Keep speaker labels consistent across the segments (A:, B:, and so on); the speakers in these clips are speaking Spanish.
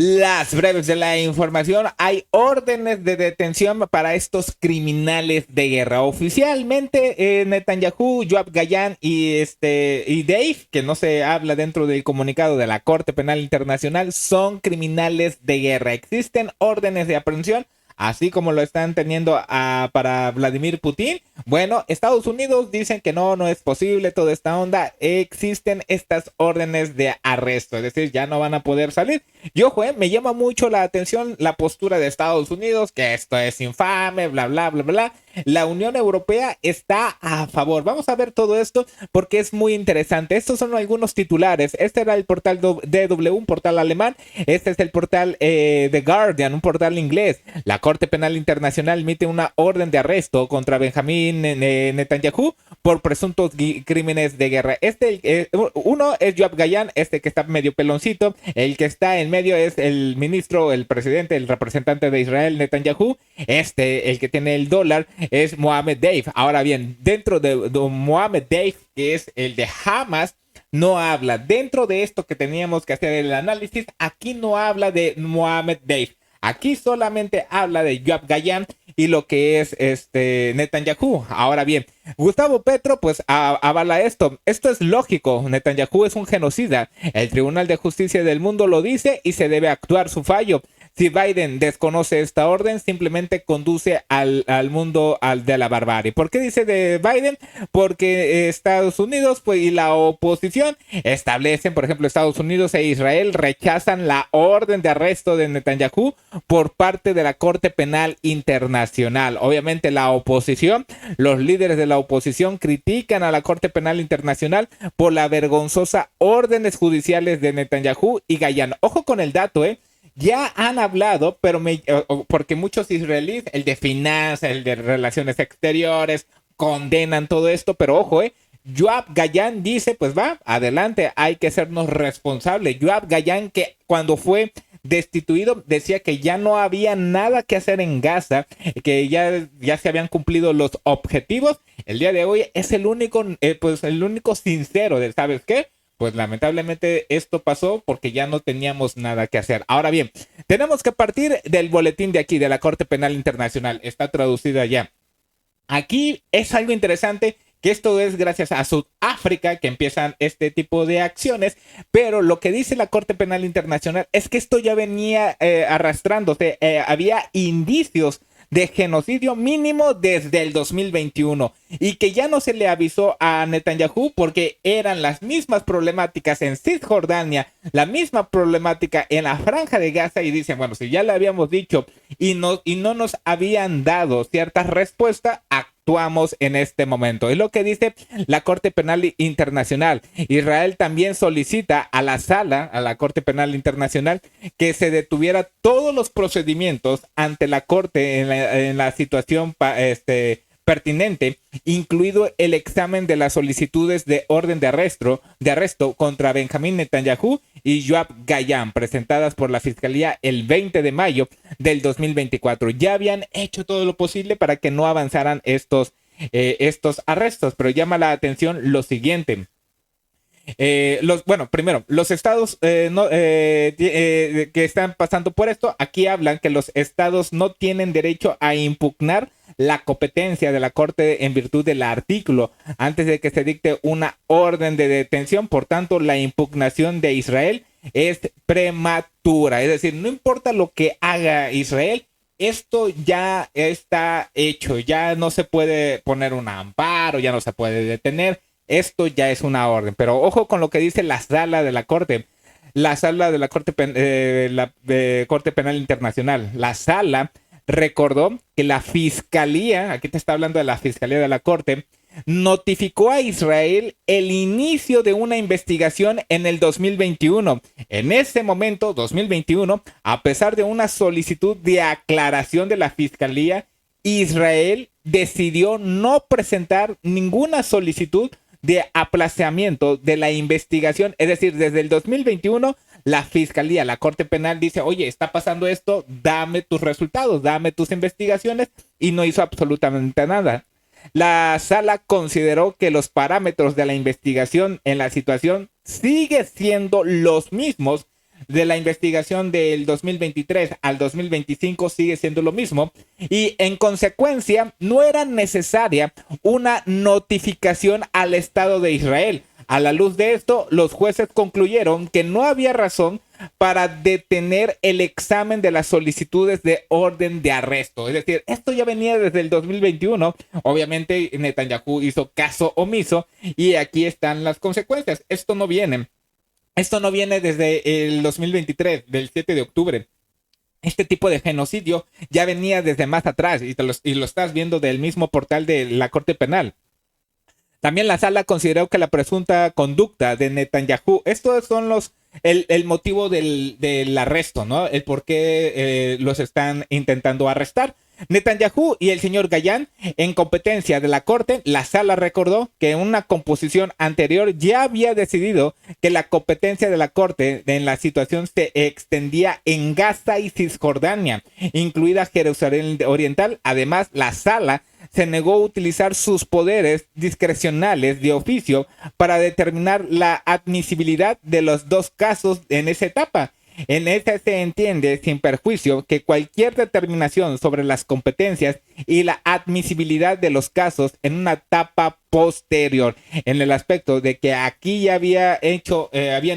A: Las breves de la información, hay órdenes de detención para estos criminales de guerra. Oficialmente, Netanyahu, Yoav Gallant y Dave, que no se habla dentro del comunicado de la Corte Penal Internacional, son criminales de guerra. Existen órdenes de aprehensión, así como lo están teniendo para Vladimir Putin. Bueno, Estados Unidos dicen que no es posible toda esta onda. Existen estas órdenes de arresto, es decir, ya no van a poder salir. Y ojo, me llama mucho la atención la postura de Estados Unidos, que esto es infame, bla, bla, bla, bla. La Unión Europea está a favor. Vamos a ver todo esto porque es muy interesante. Estos son algunos titulares. Este era el portal DW, un portal alemán. Este es el portal The Guardian, un portal inglés. La Corte Penal Internacional emite una orden de arresto contra Benjamín Netanyahu por presuntos crímenes de guerra. Uno es Yoav Gallant, este que está medio peloncito. El que está en medio es el ministro, el presidente, el representante de Israel, Netanyahu. El que tiene el dólar, es Mohamed Dave. Ahora bien, dentro de Mohamed Dave, que es el de Hamas, no habla. Dentro de esto que teníamos que hacer el análisis, aquí no habla de Mohamed Dave. Aquí solamente habla de Yoav Gallant y lo que es Netanyahu. Ahora bien, Gustavo Petro pues avala esto. Esto es lógico. Netanyahu es un genocida. El Tribunal de Justicia del Mundo lo dice y se debe actuar su fallo. Si Biden desconoce esta orden, simplemente conduce al mundo de la barbarie. ¿Por qué dice de Biden? Porque Estados Unidos pues, y la oposición establecen, por ejemplo, Estados Unidos e Israel rechazan la orden de arresto de Netanyahu por parte de la Corte Penal Internacional. Obviamente la oposición, los líderes de la oposición critican a la Corte Penal Internacional por la vergonzosa órdenes judiciales de Netanyahu y Gallant. Ojo con el dato, ya han hablado, pero porque muchos israelíes, el de finanzas, el de relaciones exteriores, condenan todo esto, pero ojo, Yoav Gallant dice, pues va, adelante, hay que sernos responsables. Yoav Gallant, que cuando fue destituido decía que ya no había nada que hacer en Gaza, que ya se habían cumplido los objetivos. El día de hoy es el único sincero de, ¿sabes qué? Pues lamentablemente esto pasó porque ya no teníamos nada que hacer. Ahora bien, tenemos que partir del boletín de aquí, de la Corte Penal Internacional. Está traducida ya. Aquí es algo interesante que esto es gracias a Sudáfrica que empiezan este tipo de acciones, pero lo que dice la Corte Penal Internacional es que esto ya venía arrastrándose, había indicios de genocidio mínimo desde el 2021 y que ya no se le avisó a Netanyahu porque eran las mismas problemáticas en Cisjordania, la misma problemática en la Franja de Gaza y dicen, bueno, si ya le habíamos dicho y no nos habían dado cierta respuesta, actuamos en este momento. Es lo que dice la Corte Penal Internacional. Israel también solicita a la Corte Penal Internacional, que se detuviera todos los procedimientos ante la Corte en la situación pertinente, incluido el examen de las solicitudes de orden de arresto contra Benjamín Netanyahu y Yoav Gallant, presentadas por la Fiscalía el 20 de mayo del 2024. Ya habían hecho todo lo posible para que no avanzaran estos arrestos, pero llama la atención lo siguiente. Primero, los estados que están pasando por esto, aquí hablan que los estados no tienen derecho a impugnar la competencia de la Corte en virtud del artículo antes de que se dicte una orden de detención. Por tanto, la impugnación de Israel es prematura. Es decir, no importa lo que haga Israel, esto ya está hecho, ya no se puede poner un amparo, ya no se puede detener. Esto ya es una orden, pero ojo con lo que dice la sala de la Corte. La sala de la Corte Penal Internacional. La sala recordó que la Fiscalía, aquí te está hablando de la Fiscalía de la Corte, notificó a Israel el inicio de una investigación en el 2021. En ese momento, 2021, a pesar de una solicitud de aclaración de la Fiscalía, Israel decidió no presentar ninguna solicitud de aplazamiento de la investigación. Es decir, desde el 2021 la Fiscalía, la Corte Penal dice, oye, está pasando esto, dame tus resultados, dame tus investigaciones, y no hizo absolutamente nada. La sala consideró que los parámetros de la investigación en la situación siguen siendo los mismos, de la investigación del 2023 al 2025 sigue siendo lo mismo y en consecuencia no era necesaria una notificación al Estado de Israel. A la luz de esto, los jueces concluyeron que no había razón para detener el examen de las solicitudes de orden de arresto. Es decir, esto ya venía desde el 2021. Obviamente Netanyahu hizo caso omiso y aquí están las consecuencias. Esto no viene desde el 2023, del 7 de octubre. Este tipo de genocidio ya venía desde más atrás y lo estás viendo del mismo portal de la Corte Penal. También la sala consideró que la presunta conducta de Netanyahu, estos son el motivo del arresto, ¿no? El por qué los están intentando arrestar. Netanyahu y el señor Gayan, en competencia de la corte, la sala recordó que en una composición anterior ya había decidido que la competencia de la corte en la situación se extendía en Gaza y Cisjordania, incluida Jerusalén Oriental. Además, la sala se negó a utilizar sus poderes discrecionales de oficio para determinar la admisibilidad de los dos casos en esa etapa. En esta se entiende sin perjuicio que cualquier determinación sobre las competencias y la admisibilidad de los casos en una etapa posterior, en el aspecto de que aquí ya habían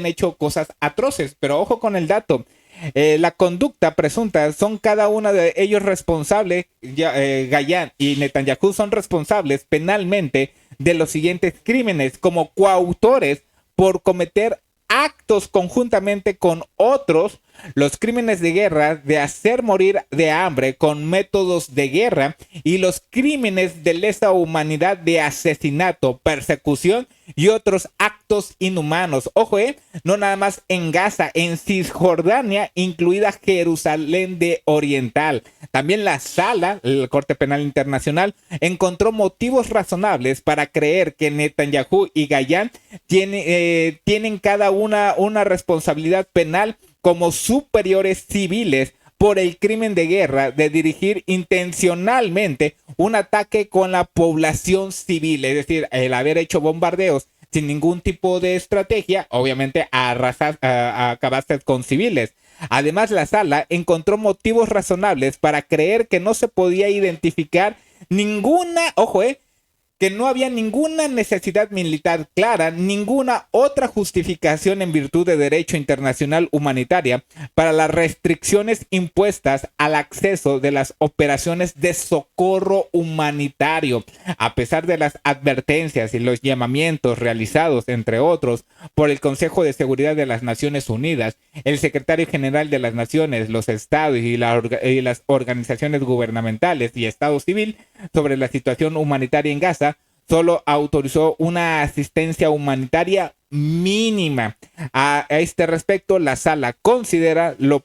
A: hecho cosas atroces, pero ojo con el dato. La conducta presunta son cada uno de ellos responsables, Gayan y Netanyahu son responsables penalmente de los siguientes crímenes como coautores por cometer actos conjuntamente con otros, los crímenes de guerra, de hacer morir de hambre con métodos de guerra y los crímenes de lesa humanidad de asesinato, persecución y otros actos inhumanos. Ojo, no nada más en Gaza, en Cisjordania, incluida Jerusalén de Oriental. También la sala, la Corte Penal Internacional, encontró motivos razonables para creer que Netanyahu y Gayan tienen cada una responsabilidad penal como superiores civiles por el crimen de guerra de dirigir intencionalmente un ataque con la población civil, es decir, el haber hecho bombardeos sin ningún tipo de estrategia, obviamente acabaste con civiles. Además, la sala encontró motivos razonables para creer que no se podía identificar que no había ninguna necesidad militar clara, ninguna otra justificación en virtud de derecho internacional humanitaria para las restricciones impuestas al acceso de las operaciones de socorro humanitario, a pesar de las advertencias y los llamamientos realizados, entre otros, por el Consejo de Seguridad de las Naciones Unidas, el secretario general de las Naciones, los estados y las organizaciones gubernamentales y Estado civil sobre la situación humanitaria en Gaza. Solo autorizó una asistencia humanitaria mínima. A este respecto, la sala considera el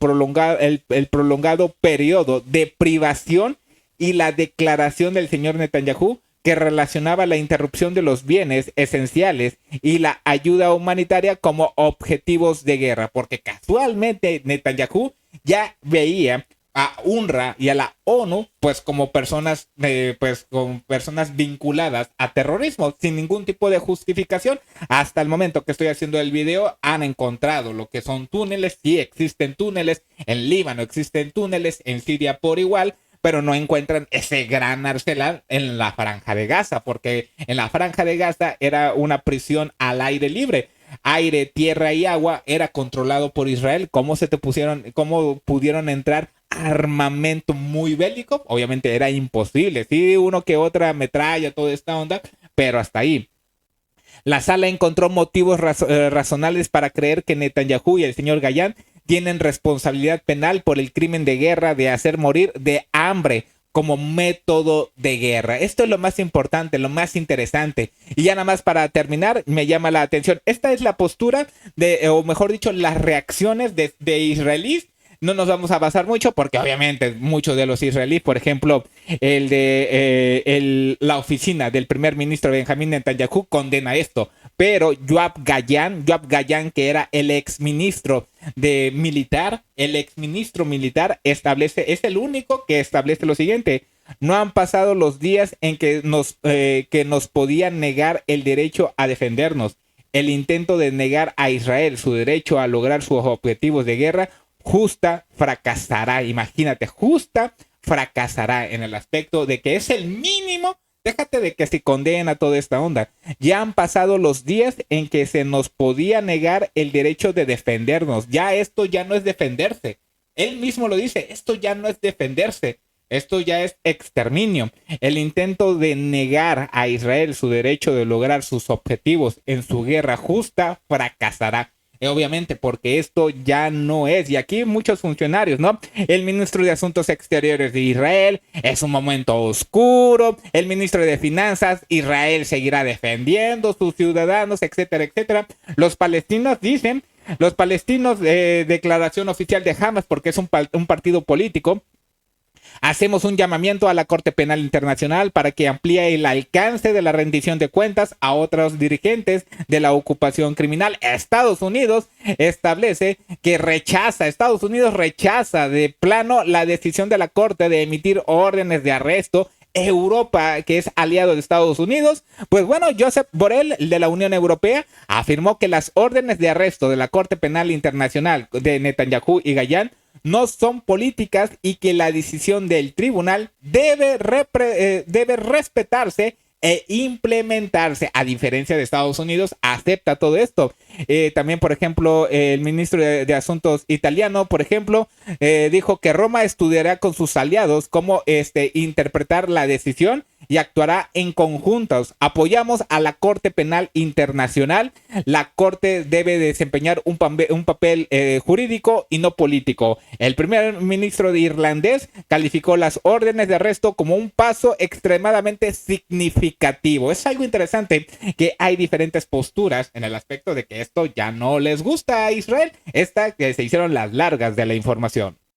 A: prolongado periodo de privación y la declaración del señor Netanyahu que relacionaba la interrupción de los bienes esenciales y la ayuda humanitaria como objetivos de guerra, porque casualmente Netanyahu ya veía a UNRWA y a la ONU pues como personas vinculadas a terrorismo sin ningún tipo de justificación. Hasta el momento que estoy haciendo el video han encontrado lo que son túneles. Sí existen túneles, en Líbano existen túneles, en Siria por igual, pero no encuentran ese gran arsenal en la Franja de Gaza, porque en la Franja de Gaza era una prisión al aire libre. Aire, tierra y agua era controlado por Israel. ¿Cómo pudieron entrar armamento muy bélico? Obviamente era imposible. Sí, uno que otra metralla, toda esta onda, pero hasta ahí. La sala encontró motivos razonables para creer que Netanyahu y el señor Gayan tienen responsabilidad penal por el crimen de guerra de hacer morir de hambre como método de guerra. Esto es lo más importante, lo más interesante. Y ya nada más para terminar, me llama la atención. Esta es la postura o mejor dicho, las reacciones de israelíes. No nos vamos a basar mucho porque obviamente muchos de los israelíes, por ejemplo, la oficina del primer ministro Benjamín Netanyahu condena esto. Pero Yoav Gayan, que era el exministro militar, es el único que establece lo siguiente: no han pasado los días en que nos podían negar el derecho a defendernos. el intento de negar a Israel su derecho a lograr sus objetivos de guerra justa fracasará. Imagínate, justa fracasará en el aspecto de que es el mínimo. Déjate de que se condena toda esta onda. Ya han pasado los días en que se nos podía negar el derecho de defendernos. Ya esto ya no es defenderse. Él mismo lo dice, esto ya no es defenderse. Esto ya es exterminio. El intento de negar a Israel su derecho de lograr sus objetivos en su guerra justa fracasará. Obviamente, porque esto ya no es. Y aquí muchos funcionarios, ¿no? El ministro de Asuntos Exteriores de Israel, es un momento oscuro. El ministro de Finanzas, Israel seguirá defendiendo sus ciudadanos, etcétera, etcétera. Los palestinos dicen, los palestinos, declaración oficial de Hamas, porque es un partido político. Hacemos un llamamiento a la Corte Penal Internacional para que amplíe el alcance de la rendición de cuentas a otros dirigentes de la ocupación criminal. Estados Unidos establece que Estados Unidos rechaza de plano la decisión de la Corte de emitir órdenes de arresto. Europa, que es aliado de Estados Unidos, pues bueno, Josep Borrell de la Unión Europea afirmó que las órdenes de arresto de la Corte Penal Internacional de Netanyahu y Gayán no son políticas y que la decisión del tribunal debe respetarse e implementarse. A diferencia de Estados Unidos, acepta todo esto. También, por ejemplo, el ministro de Asuntos italiano, por ejemplo, dijo que Roma estudiará con sus aliados cómo interpretar la decisión y actuará en conjuntos. Apoyamos a la Corte Penal Internacional. La Corte debe desempeñar un papel jurídico y no político. El primer ministro de irlandés calificó las órdenes de arresto como un paso extremadamente significativo. Es algo interesante que hay diferentes posturas en el aspecto de que esto ya no les gusta a Israel. Que se hicieron las largas de la información.